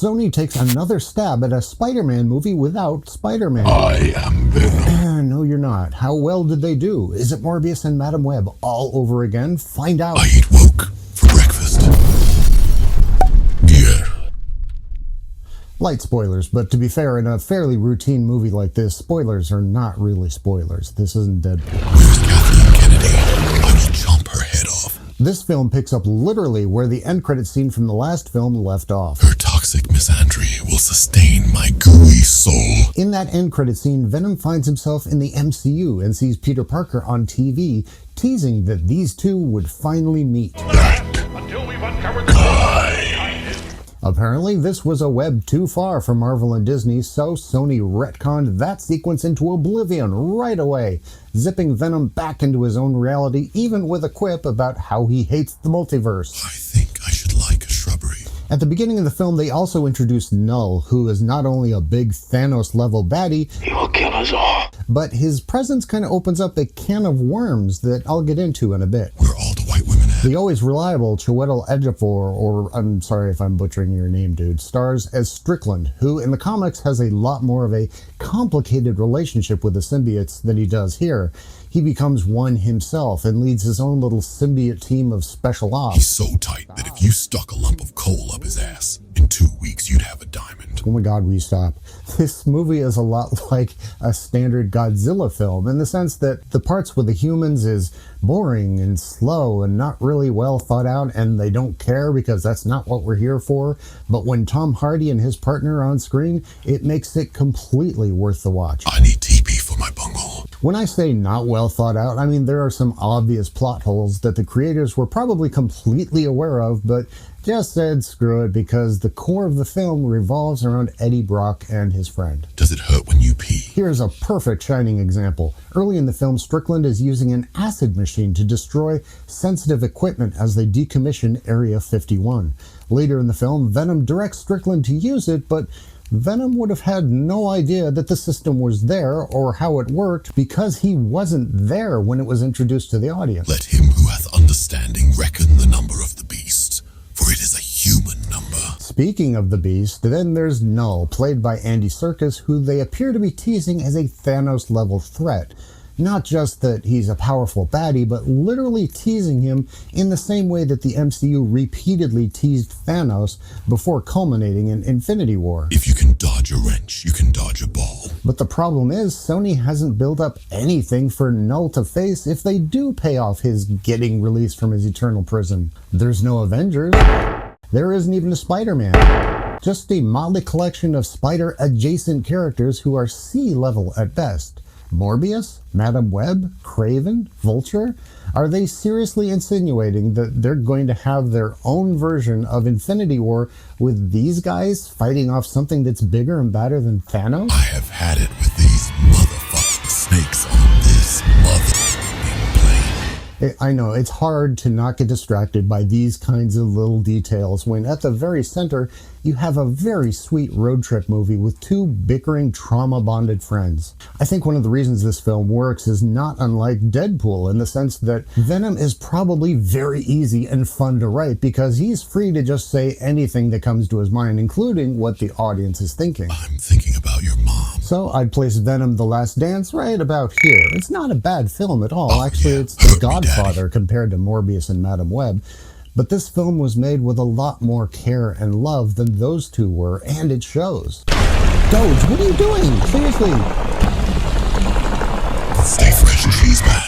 Sony takes another stab at a Spider-Man movie without Spider-Man. I am Venom. No, you're not. How well did they do? Is it Morbius and Madam Web all over again? Find out. I eat woke for breakfast. Yeah. Light spoilers, but to be fair, in a fairly routine movie like this, spoilers are not really spoilers. This isn't Deadpool. Where's Kathleen Kennedy? I will chomp her head off. This film picks up literally where the end credit scene from the last film left off. Her toxic misandry will sustain my gooey soul. In that end credit scene, Venom finds himself in the MCU and sees Peter Parker on TV, teasing that these two would finally meet. Until we've uncovered the Apparently, this was a web too far for Marvel and Disney, so Sony retconned that sequence into oblivion right away, zipping Venom back into his own reality, even with a quip about how he hates the multiverse. I think I should like a shrubbery. At the beginning of the film, they also introduced Null, who is not only a big Thanos-level baddie, He will kill us all. but his presence kind of opens up a can of worms that I'll get into in a bit. Where all the white women at? The always reliable Chiwetel Ejiofor, or I'm sorry if I'm butchering your name, dude, stars as Strickland, who in the comics has a lot more of a complicated relationship with the symbiotes than he does here. He becomes one himself and leads his own little symbiote team of special ops. He's so tight that if you stuck a lump of coal up his ass, in 2 weeks you'd have a diamond. Oh my god, will you stop? This movie is a lot like a standard Godzilla film in the sense that the parts with the humans is boring and slow and not really well thought out, and they don't care because that's not what we're here for. But when Tom Hardy and his partner are on screen, it makes it completely worth the watch. I need TP for my bunghole. When I say not well thought out, I mean there are some obvious plot holes that the creators were probably completely aware of, but just said screw it because the core of the film revolves around Eddie Brock and his friend. Does it hurt when you pee? Here's a perfect shining example. Early in the film, Strickland is using an acid machine to destroy sensitive equipment as they decommission Area 51. Later in the film, Venom directs Strickland to use it, but Venom would have had no idea that the system was there or how it worked because he wasn't there when it was introduced to the audience. Let him who hath understanding reckon the number of the beast, for it is a human number. Speaking of the Beast, then there's Null, played by Andy Serkis, who they appear to be teasing as a Thanos-level threat. Not just that he's a powerful baddie, but literally teasing him in the same way that the MCU repeatedly teased Thanos before culminating in Infinity War. If you can dodge a wrench, you can dodge a ball. But the problem is, Sony hasn't built up anything for Null to face if they do pay off his getting released from his eternal prison. There's no Avengers. There isn't even a Spider-Man. Just a motley collection of spider-adjacent characters who are C-level at best. Morbius? Madam Web? Kraven? Vulture? Are they seriously insinuating that they're going to have their own version of Infinity War with these guys fighting off something that's bigger and badder than Thanos? I have had it with these motherfucking snakes on this motherfucking plane. I know, it's hard to not get distracted by these kinds of little details when at the very center you have a very sweet road trip movie with two bickering, trauma-bonded friends. I think one of the reasons this film works is not unlike Deadpool in the sense that Venom is probably very easy and fun to write because he's free to just say anything that comes to his mind, including what the audience is thinking. I'm thinking about your mom. So I'd place Venom: The Last Dance right about here. It's not a bad film at all. Actually, it's The Godfather compared to Morbius and Madam Web. But this film was made with a lot more care and love than those two were, and it shows. Doge, what are you doing? Seriously. Stay fresh, cheese man.